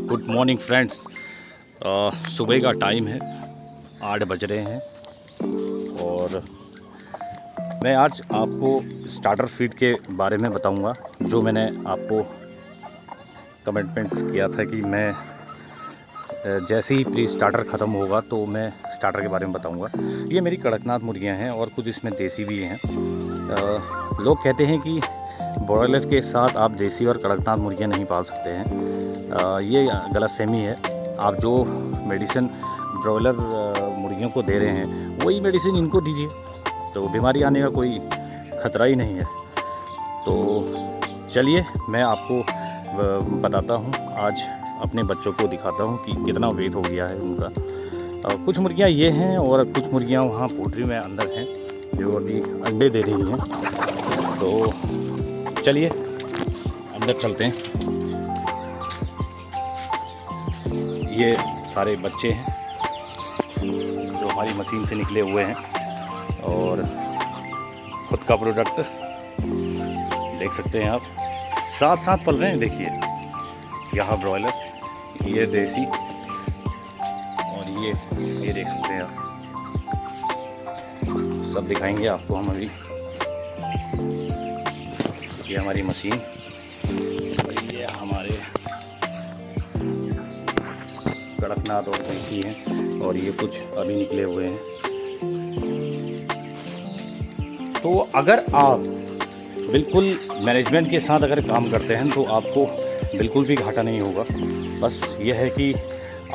Good morning friends. सुबह का time है, 8 बज रहे हैं और मैं आज आपको स्टार्टर फीड के बारे में बताऊंगा। जो मैंने आपको कमिटमेंट्स किया था कि मैं जैसे ही प्री स्टार्टर ख़त्म होगा तो मैं स्टार्टर के बारे में बताऊंगा। ये मेरी कड़कनाथ मुर्गियां हैं और कुछ इसमें देसी भी हैं। लोग कहते हैं कि ब्रॉयलर के साथ आप देसी और कड़कनाथ मुर्गियां नहीं पाल सकते हैं। ये गलतफहमी है। आप जो मेडिसिन ब्रॉयलर मुर्गियों को दे रहे हैं वही मेडिसिन इनको दीजिए, तो बीमारी आने का कोई ख़तरा ही नहीं है। तो चलिए मैं आपको बताता हूँ, आज अपने बच्चों को दिखाता हूँ कि कितना वेट हो गया है उनका। कुछ मुर्गियाँ ये हैं और कुछ मुर्गियाँ वहाँ पोल्ट्री में अंदर हैं जो अभी अंडे दे रही हैं। तो चलिए अंदर चलते हैं। ये सारे बच्चे हैं जो हमारी मशीन से निकले हुए हैं और खुद का प्रोडक्ट देख सकते हैं आप, साथ साथ पल रहे हैं। देखिए यहाँ ब्रॉयलर, ये देसी और ये देख सकते हैं आप। सब दिखाएंगे आपको हम अभी। ये हमारी मशीन और ये हमारे कड़कनाथ और देसी हैं और ये कुछ अभी निकले हुए हैं। तो अगर आप बिल्कुल मैनेजमेंट के साथ अगर काम करते हैं तो आपको बिल्कुल भी घाटा नहीं होगा। बस यह है कि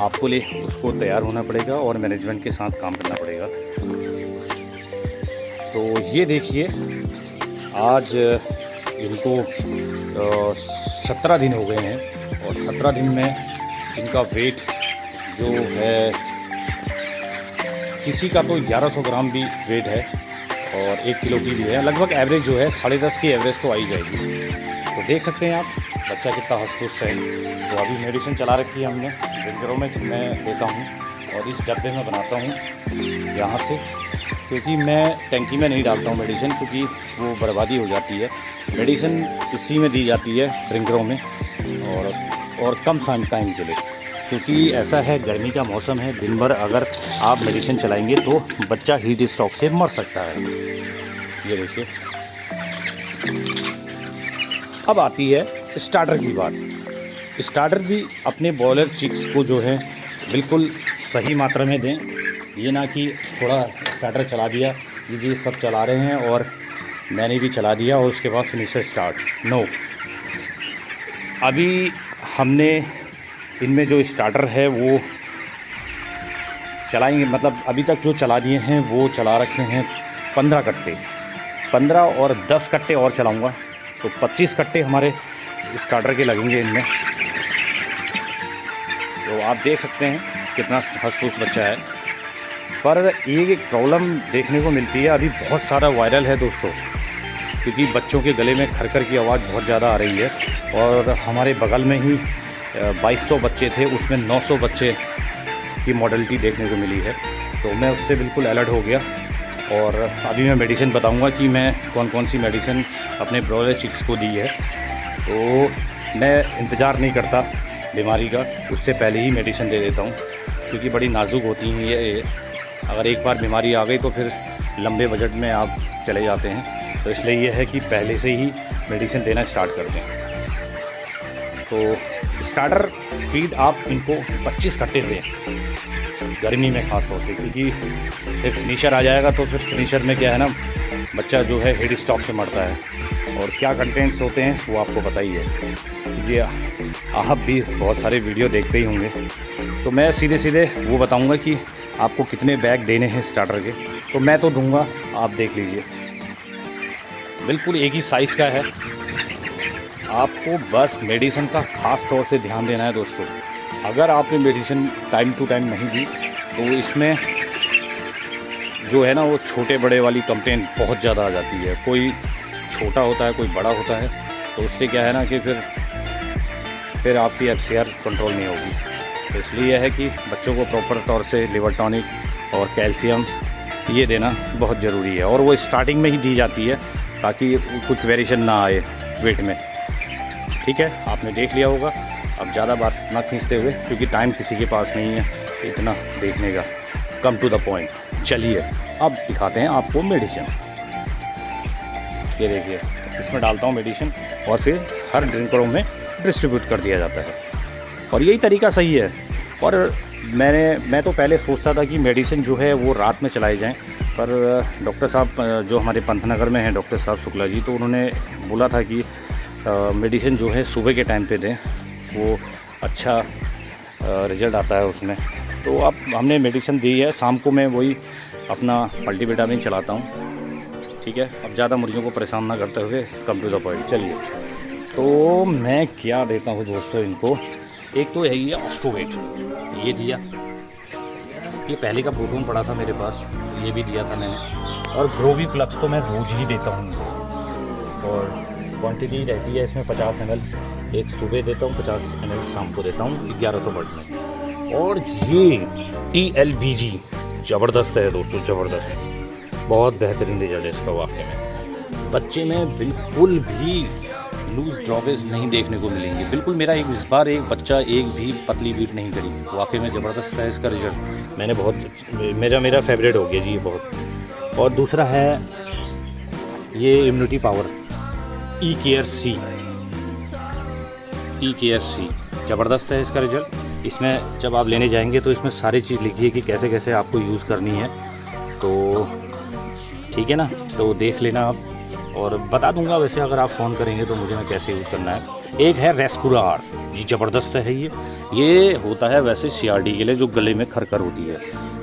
आपको उसको तैयार होना पड़ेगा और मैनेजमेंट के साथ काम करना पड़ेगा। तो ये देखिए, आज इनको 17 दिन हो गए हैं और 17 दिन में इनका वेट जो है, किसी का तो 1100 ग्राम भी वेट है और 1 किलो की भी है। लगभग एवरेज जो है 10.5 की एवरेज तो आ ही जाएगी। तो देख सकते हैं आप बच्चा कितना हंस-खुश है। तो अभी मेडिसिन चला रखी है हमने, ड्रिंकरों में मैं देता हूँ और इस डब्बे में बनाता हूँ यहाँ से, क्योंकि मैं टैंकी में नहीं डालता हूँ मेडिसिन, क्योंकि वो बर्बादी हो जाती है। मेडिसिन इसी में दी जाती है ड्रिंकरों में और कम टाइम के लिए, क्योंकि ऐसा है गर्मी का मौसम है। दिन भर अगर आप मेडिसिन चलाएंगे तो बच्चा हीट स्ट्रोक से मर सकता है। ये देखिए, अब आती है स्टार्टर की बात। स्टार्टर भी अपने बॉयलर चिक्स को जो है बिल्कुल सही मात्रा में दें। ये ना कि थोड़ा स्टार्टर चला दिया, ये सब चला रहे हैं और मैंने भी चला दिया और उसके बाद फिनिशर स्टार्ट। नो, अभी हमने इनमें जो स्टार्टर है वो चलाएंगे, मतलब अभी तक जो चला दिए हैं वो चला रखे हैं 15 कट्टे, 15 और 10 कट्टे और चलाऊंगा तो 25 कट्टे हमारे स्टार्टर के लगेंगे इनमें। तो आप देख सकते हैं कितना हंस-फूस बच्चा है। पर ये एक प्रॉब्लम देखने को मिलती है, अभी बहुत सारा वायरल है दोस्तों, क्योंकि बच्चों के गले में खरखर की आवाज़ बहुत ज़्यादा आ रही है। और हमारे बगल में ही 2200 बच्चे थे, उसमें 900 बच्चे की मॉडलिटी देखने को मिली है। तो मैं उससे बिल्कुल अलर्ट हो गया और अभी मैं मेडिसिन बताऊंगा कि मैं कौन कौन सी मेडिसिन अपने ब्रॉयलर चिक्स को दी है। तो मैं इंतज़ार नहीं करता बीमारी का, उससे पहले ही मेडिसिन दे देता हूँ, क्योंकि बड़ी नाजुक होती हैं ये। अगर एक बार बीमारी आ गई तो फिर लंबे बजट में आप चले जाते हैं। तो इसलिए यह है कि पहले से ही मेडिसिन देना स्टार्ट कर दें। तो स्टार्टर फीड आप इनको 25 कट्टे दें गर्मी में ख़ास तौर से, क्योंकि फिर फिनिशर आ जाएगा तो फिर फिनिशर में क्या है ना, बच्चा जो है हीट स्ट्रोक से मरता है। और क्या कंटेंट्स होते हैं वो आपको पता ही है, क्योंकि आप भी बहुत सारे वीडियो देखते ही होंगे। तो मैं सीधे सीधे वो बताऊंगा कि आपको कितने बैग देने हैं स्टार्टर के। तो मैं तो दूंगा, आप देख लीजिए, बिल्कुल एक ही साइज़ का है। आपको बस मेडिसिन का ख़ास तौर से ध्यान देना है दोस्तों। अगर आपने मेडिसिन टाइम टू टाइम नहीं दी तो इसमें जो है ना, वो छोटे बड़े वाली कंप्लेंट बहुत ज़्यादा आ जाती है। कोई छोटा होता है, कोई बड़ा होता है, तो उससे क्या है ना कि फिर आपकी FCR कंट्रोल नहीं होगी। तो इसलिए यह है कि बच्चों को प्रॉपर तौर से लिवर टॉनिक और कैल्शियम ये देना बहुत ज़रूरी है, और वो स्टार्टिंग में ही दी जाती है ताकि कुछ वेरिएशन ना आए वेट में। ठीक है, आपने देख लिया होगा। अब ज़्यादा बात ना खींचते हुए, क्योंकि टाइम किसी के पास नहीं है इतना देखने का, कम टू द पॉइंट। चलिए अब दिखाते हैं आपको मेडिसिन। ये देखिए, इसमें डालता हूँ मेडिसिन और फिर हर ड्रिंकरों में डिस्ट्रीब्यूट कर दिया जाता है, और यही तरीका सही है। और मैं तो पहले सोचता था कि मेडिसिन जो है वो रात में चलाई जाएं, पर डॉक्टर साहब जो हमारे पंतनगर में हैं, डॉक्टर साहब शुक्ला जी, तो उन्होंने बोला था कि मेडिसिन जो है सुबह के टाइम पे दें, वो अच्छा रिज़ल्ट आता है उसमें। तो अब हमने मेडिसिन दी है, शाम को मैं वही अपना मल्टीविटामिन चलाता हूँ। ठीक है, अब ज़्यादा मुर्गियों को परेशान ना करते हुए कम टू द पॉइंट। चलिए, तो मैं क्या देता हूँ दोस्तों इनको, एक तो यही है ऑस्टोवेट, ये दिया, ये पहले का प्रोटोन पड़ा था मेरे पास, ये भी दिया था मैंने। और ग्रोवी प्लक्स तो मैं रोज़ ही देता हूँ इनको, और क्वांटिटी रहती है इसमें 50 ml, एक सुबह देता हूँ, 50 ml शाम को देता हूँ 1100 बर्ड में। और ये TLBG ज़बरदस्त है दोस्तों, ज़बरदस्त, बहुत बेहतरीन रिजल्ट है इसका वाकई में। बच्चे में बिल्कुल भी लूज़ ड्रॉबेज नहीं देखने को मिलेंगे, बिल्कुल। मेरा इस बार एक बच्चा एक भी पतली बीट नहीं करी, वाकई में ज़बरदस्त है इसका रिजल्ट। मैंने बहुत मेरा फेवरेट हो गया जी ये बहुत। और दूसरा है ये इम्यूनिटी पावर, E-Care C, ज़बरदस्त है इसका रिजल्ट। इसमें जब आप लेने जाएंगे तो इसमें सारी चीज़ लिखी है कि कैसे कैसे आपको यूज़ करनी है, तो ठीक है ना, तो देख लेना आप, और बता दूंगा वैसे अगर आप फ़ोन करेंगे तो मुझे, मैं कैसे यूज़ करना है। एक है रेस्कुरार जी, ज़बरदस्त है ये होता है वैसे CRD के लिए, जो गले में खरखर होती है।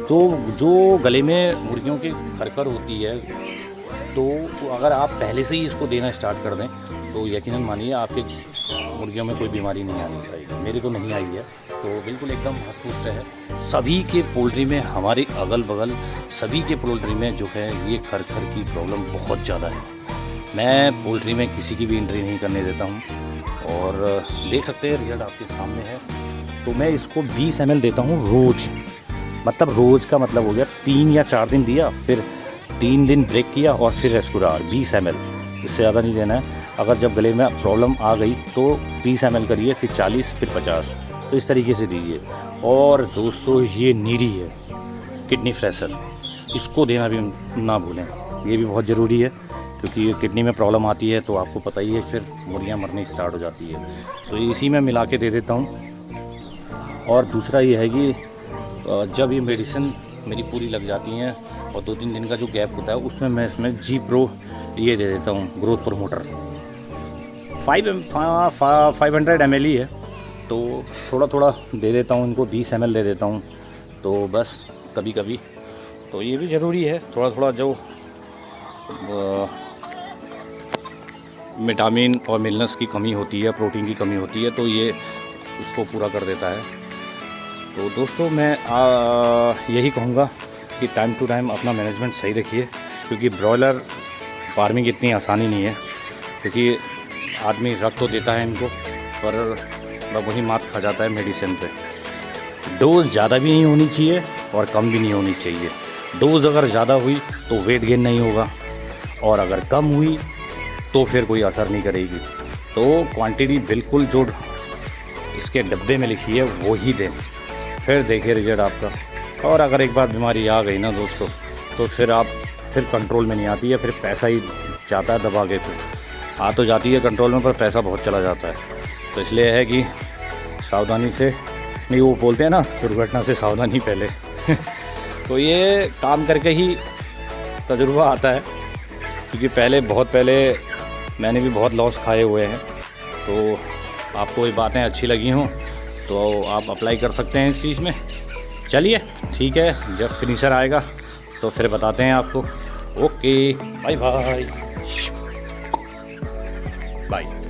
तो जो गले में मुर्गियों की खरखर होती है, तो अगर आप पहले से ही इसको देना स्टार्ट कर दें तो यकीनन मानिए आपके मुर्गियों में कोई बीमारी नहीं आनी चाहिए। मेरी तो नहीं आई है, तो बिल्कुल एकदम हंस-पुष्ट है। सभी के पोल्ट्री में, हमारे अगल बगल सभी के पोल्ट्री में जो है ये खरखर की प्रॉब्लम बहुत ज़्यादा है। मैं पोल्ट्री में किसी की भी एंट्री नहीं करने देता हूँ, और देख सकते हैं रिजल्ट आपके सामने है। तो मैं इसको 20 ml देता हूँ रोज़, मतलब रोज़ का मतलब हो गया 3 या 4 दिन दिया, फिर 3 दिन ब्रेक किया, और फिर रेस्कुरार 20 ml, इससे ज़्यादा नहीं देना है। अगर जब गले में प्रॉब्लम आ गई तो 30 ml करिए, फिर 40, फिर 50, तो इस तरीके से दीजिए। और दोस्तों ये नीरी है, किडनी फ्रेशर, इसको देना भी ना भूलें, ये भी बहुत ज़रूरी है, क्योंकि किडनी में प्रॉब्लम आती है तो आपको पता ही है, फिर मुर्गियाँ मरनी स्टार्ट हो जाती है। तो इसी में मिला के दे देता हूँ। और दूसरा ये है कि जब ये मेडिसिन मेरी पूरी लग जाती हैं और 2-3 दिन का जो गैप होता है, उसमें मैं इसमें G-Pro ये दे देता हूँ, ग्रोथ प्रमोटर, 500 ml ही है, तो थोड़ा थोड़ा दे देता हूँ इनको, 20 ml दे देता हूँ, तो बस कभी कभी। तो ये भी ज़रूरी है, थोड़ा थोड़ा जो विटामिन और मिनरल्स की कमी होती है, प्रोटीन की कमी होती है, तो ये उसको पूरा कर देता है। तो दोस्तों मैं यही कहूँगा कि टाइम टू टाइम अपना मैनेजमेंट सही रखिए, क्योंकि ब्रॉयलर फार्मिंग इतनी आसानी नहीं है, क्योंकि आदमी रख तो देता है इनको, पर वही मात खा जाता है मेडिसिन पे। डोज ज़्यादा भी नहीं होनी चाहिए और कम भी नहीं होनी चाहिए। डोज अगर ज़्यादा हुई तो वेट गेन नहीं होगा, और अगर कम हुई तो फिर कोई असर नहीं करेगी। तो क्वांटिटी बिल्कुल जो इसके डब्बे में लिखी है वो ही दें, फिर देखिए रिजल्ट आपका। और अगर एक बार बीमारी आ गई ना दोस्तों, तो फिर कंट्रोल में नहीं आती है, फिर पैसा ही जाता है दबा के, फिर आ तो जाती है कंट्रोल में, पर पैसा बहुत चला जाता है। तो इसलिए है कि सावधानी से, नहीं वो बोलते हैं ना, दुर्घटना से सावधानी पहले तो ये काम करके ही तजुर्बा आता है, क्योंकि बहुत पहले मैंने भी बहुत लॉस खाए हुए हैं। तो आपको ये बातें अच्छी लगी हों तो आप अप्लाई कर सकते हैं इस चीज़ में। चलिए ठीक है, जब फिनिशर आएगा तो फिर बताते हैं आपको। Okay, bye bye bye.